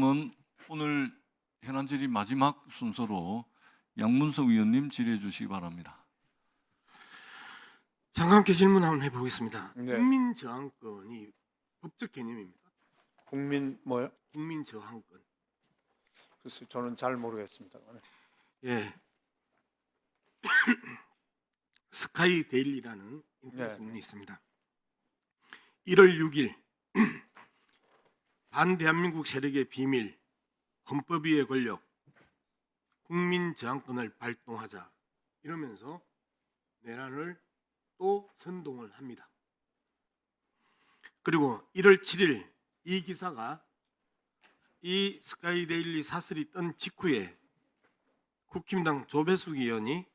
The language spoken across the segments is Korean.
다음은 오늘 현안 질의 마지막 순서로 양문석 의원님 질의해 주시기 바랍니다. 장관께 질문 한번 해보겠습니다. 네. 국민저항권이 법적 개념입니까? 국민 뭐요? 국민저항권. 글쎄 저는 잘 모르겠습니다. 예. 스카이 데일리라는 인터넷 신문이 있습니다. 1월 6일 반대한민국 세력의 비밀, 헌법 위의 권력, 국민저항권을 발동하자 이러면서 내란을 또 선동을 합니다. 그리고 1월 7일 이 기사가 이 스카이 데일리 사설이 뜬 직후에 국힘당 조배숙 의원이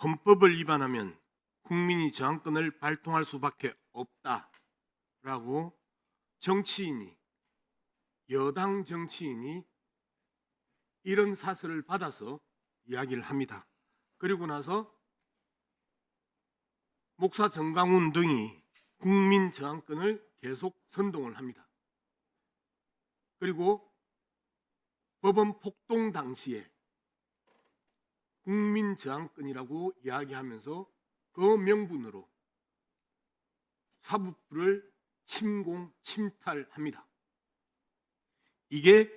헌법을 위반하면 국민이 저항권을 발동할 수밖에 없다라고 정치인이, 여당 정치인이 이런 사설을 받아서 이야기를 합니다. 그리고 나서 목사 정강훈 등이 국민 저항권을 계속 선동을 합니다. 그리고 법원 폭동 당시에 국민 저항권이라고 이야기하면서 그 명분으로 사법부를 침공, 침탈합니다. 이게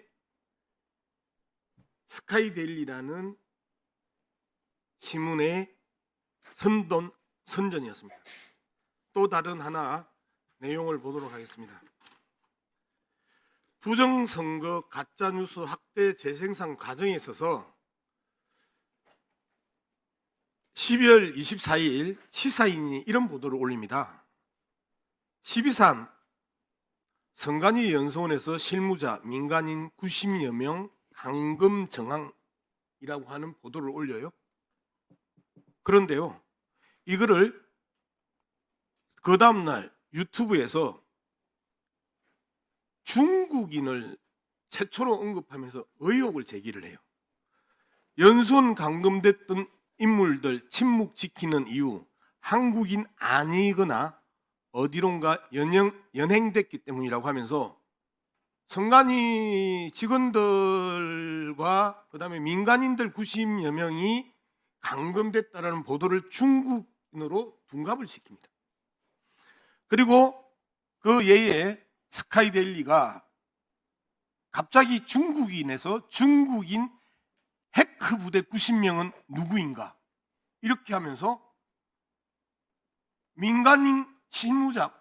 스카이데일리라는 신문의 선전이었습니다. 또 다른 하나 내용을 보도록 하겠습니다. 부정선거 가짜뉴스 확대 재생산 과정에 있어서 12월 24일 시사인이 이런 보도를 올립니다. 12.3 선관위 연수원에서 실무자 민간인 90여 명 감금 정황이라고 하는 보도를 올려요. 그런데요, 이거를 그 다음날 유튜브에서 중국인을 최초로 언급하면서 의혹을 제기를 해요. 연수원 감금됐던 인물들 침묵 지키는 이유, 한국인 아니거나 어디론가 연행됐기 때문이라고 하면서 선관위 직원들과 그다음에 민간인들 90여 명이 감금됐다라는 보도를 중국인으로 둔갑을 시킵니다. 그리고 그 예에 스카이데일리가 갑자기 중국인에서 중국인 해커 부대 90명은 누구인가 이렇게 하면서 민간인 실무자,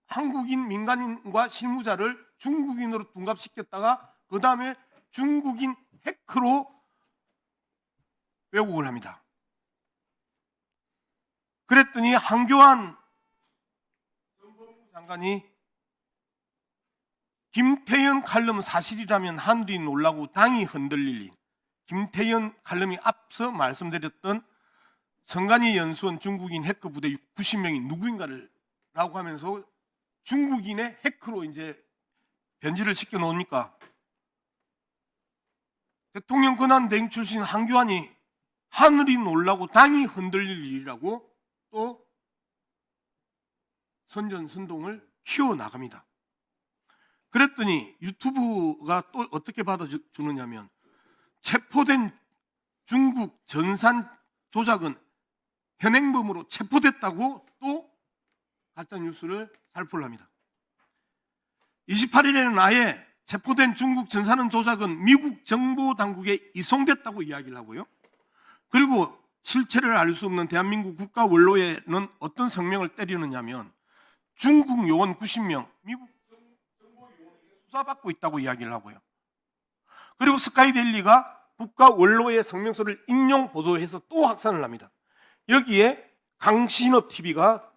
한국인 민간인과 실무자를 중국인으로 둔갑시켰다가 그 다음에 중국인 해커로 왜곡을 합니다. 그랬더니 한교안 정보부 장관이 김태현 칼럼 사실이라면 하늘이 놀라고 땅이 흔들릴 일. 김태현 칼럼이 앞서 말씀드렸던 선관위 연수원 중국인 해커 부대 90명이 누구인가를 라고 하면서 중국인의 해커로 이제 변질을 시켜 놓으니까 대통령 권한 대행 출신 한교안이 하늘이 놀라고 땅이 흔들릴 일이라고 또 선전선동을 키워나갑니다. 그랬더니 유튜브가 또 어떻게 받아주느냐면 체포된 중국 전산 조작은 현행범으로 체포됐다고 또 가짜뉴스를 살포를 합니다. 28일에는 아예 체포된 중국 전산은 조작은 미국 정보당국에 이송됐다고 이야기를 하고요. 그리고 실체를 알 수 없는 대한민국 국가 원로에는 어떤 성명을 때리느냐면 중국 요원 90명, 미국 정보 요원에게 수사받고 있다고 이야기를 하고요. 그리고 스카이데일리가 국가 원로의 성명서를 인용 보도해서 또 확산을 합니다. 여기에 강신업 TV가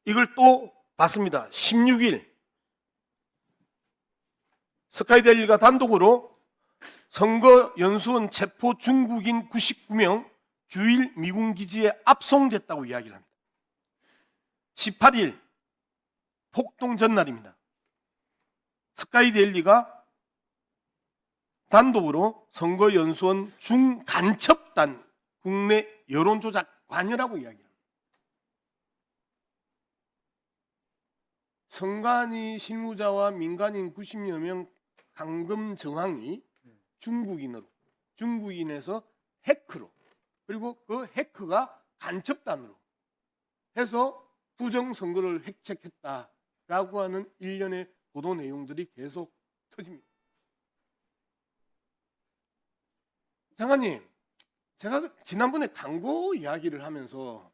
이걸 또 봤습니다. 16일 스카이데일리가 단독으로 선거연수원 체포 중국인 99명 주일 미군 기지에 압송됐다고 이야기를 합니다. 18일 폭동 전날입니다. 스카이데일리가 단독으로 선거연수원 중간첩단 국내 여론조작 관여라고 이야기합니다. 선관위 실무자와 민간인 90여 명 강금 정황이 중국인에서 해커로, 그리고 그 해커가 간첩단으로 해서 부정선거를 획책했다라고 하는 일련의 보도 내용들이 계속 터집니다. 장관님, 제가 지난번에 광고 이야기를 하면서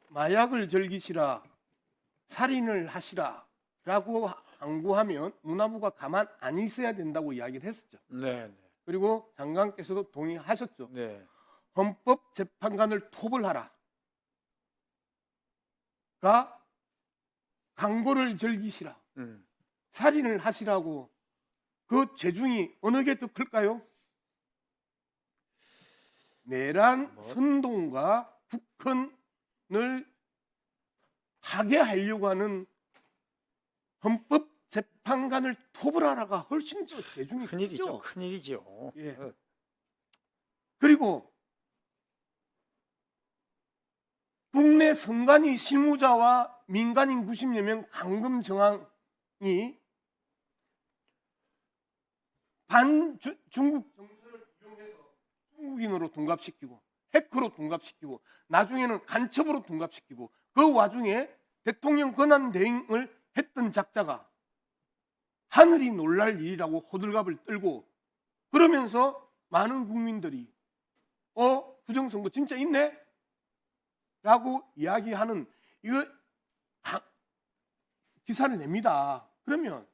마약을 즐기시라, 살인을 하시라 라고 광고하면 문화부가 가만 안 있어야 된다고 이야기를 했었죠. 네, 네, 그리고 장관께서도 동의하셨죠. 네. 헌법재판관을 토벌하라 가 광고를 즐기시라, 살인을 하시라고, 그 재중이 어느 게 더 클까요? 내란 선동과 북한을 파괴하려고 하는 헌법재판관을 토벌하라가 훨씬 더 재중이 큰일이죠. 크죠. 큰일이죠. 예. 그리고 국내 선관위 실무자와 민간인 90여 명 감금 정황이 중국 정서를 이용해서 중국인으로 둔갑시키고 해커로 둔갑시키고 나중에는 간첩으로 둔갑시키고, 그 와중에 대통령 권한 대행을 했던 작자가 하늘이 놀랄 일이라고 호들갑을 떨고, 그러면서 많은 국민들이 부정선거 진짜 있네? 라고 이야기하는, 이거 기사를 냅니다. 그러면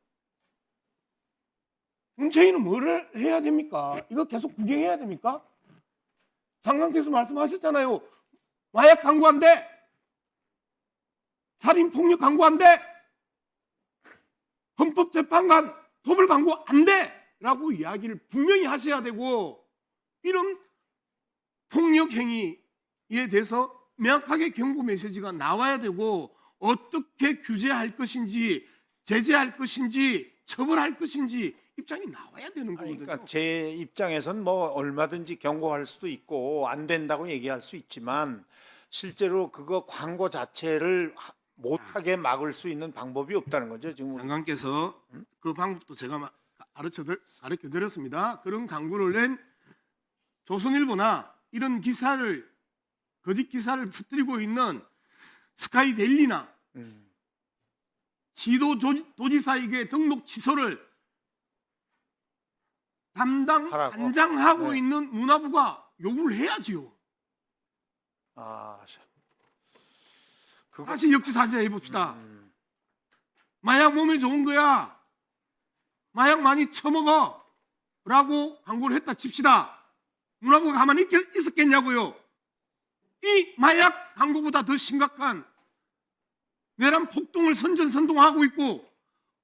문재인은 뭐를 해야 됩니까? 이거 계속 구경해야 됩니까? 장관께서 말씀하셨잖아요. 마약 광고 안 돼. 살인폭력 광고 안 돼. 헌법재판관 도발 광고 안 돼. 라고 이야기를 분명히 하셔야 되고, 이런 폭력 행위에 대해서 명확하게 경고 메시지가 나와야 되고, 어떻게 규제할 것인지, 제재할 것인지, 처벌할 것인지 입장이 나와야 되는 거거든요. 그러니까 제 입장에선 뭐 얼마든지 경고할 수도 있고 안 된다고 얘기할 수 있지만, 실제로 그거 광고 자체를 못하게 막을 수 있는 방법이 없다는 거죠. 지금 장관께서 그 방법도 제가 가르쳐 드렸습니다. 그런 광고를 낸 조선일보나 이런 기사를, 거짓 기사를 퍼뜨리고 있는 스카이데일리나 도지사에게 등록 취소를 단장하고 네. 있는 문화부가 요구를 해야지요. 다시 역지사지 해봅시다. 마약 몸에 좋은 거야. 마약 많이 처먹어. 라고 광고를 했다 칩시다. 문화부가 가만히 있었겠냐고요. 이 마약 광고보다 더 심각한 내란 폭동을 선전선동하고 있고,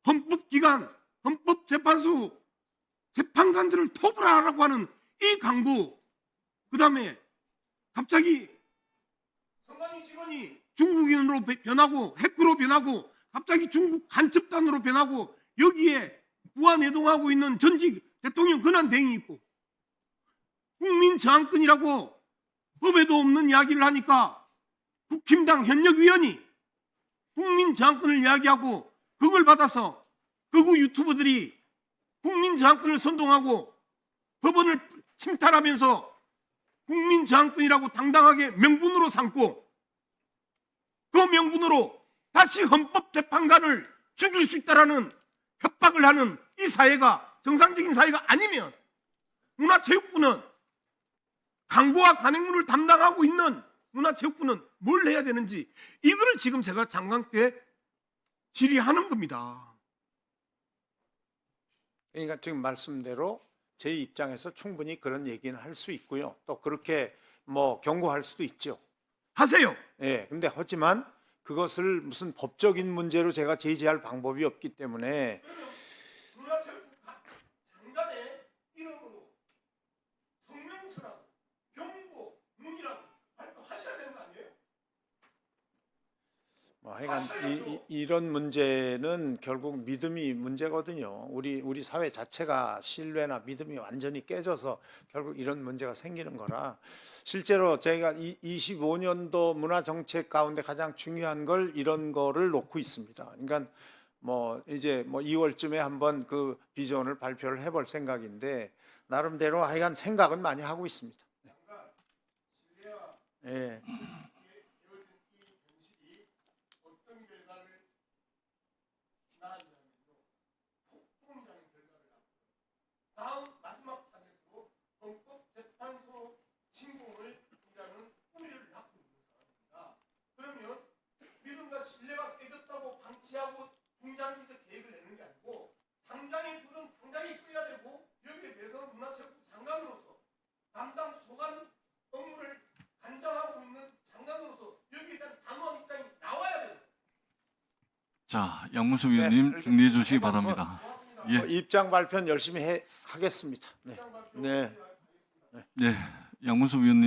헌법기관, 헌법재판소 재판관들을 토벌하라고 하는 이 광고, 그 다음에 갑자기 선관위 직원이 중국인으로 변하고 해커로 변하고 갑자기 중국 간첩단으로 변하고, 여기에 부하내동하고 있는 전직 대통령 권한 대행이 있고, 국민저항권이라고 법에도 없는 이야기를 하니까 국힘당 현역위원이 국민저항권을 이야기하고, 그걸 받아서 극우 유튜버들이 국민저항권을 선동하고 법원을 침탈하면서 국민저항권이라고 당당하게 명분으로 삼고, 그 명분으로 다시 헌법재판관을 죽일 수 있다라는 협박을 하는 이 사회가 정상적인 사회가 아니면, 문화체육부는, 광고와 관행문을 담당하고 있는 문화체육부는 뭘 해야 되는지, 이거를 지금 제가 장관께 질의하는 겁니다. 그러니까 지금 말씀대로 제 입장에서 충분히 그런 얘기는 할 수 있고요. 또 그렇게 뭐 경고할 수도 있죠. 하세요. 예. 근데 하지만 그것을 무슨 법적인 문제로 제가 제지할 방법이 없기 때문에, 문화체육부 장관의 이름으로 성명서라고 경고 문이라고 발표하셔야 되는 거 아니에요? 뭐 하여간 이런 문제는 결국 믿음이 문제거든요. 우리 사회 자체가 신뢰나 믿음이 완전히 깨져서 결국 이런 문제가 생기는 거라, 실제로 저희가 25년도 문화정책 가운데 가장 중요한 걸 이런 거를 놓고 있습니다. 그러니까 뭐 이제 뭐 2월쯤에 한번 그 비전을 발표를 해볼 생각인데 나름대로 하여간 생각은 많이 하고 있습니다. 예. 어떤 결과를 낳았냐면요. 폭동이라는 결과를 낳았고요. 다음 마지막 판에서 헌법재판소 침공을이라는 뿌리를 낳고 있는 사람입니다. 그러면 믿음과 신뢰가 깨졌다고 방치하고 중장기적 계획을 내는 게 아니고 당장의 불은 당장에 끄야 되고 여기에 대해서 문화체육부 장관으로서 담당 소관 업무를 관장하고 있는 장관으로서 여기에 대한 단호한 입장이 나와야 돼요. 자, 양문석 위원님 정리해 주시기 알겠습니다. 바랍니다. 예, 입장 발표는 열심히 하겠습니다. 네. 네. 네, 양문석 위원님.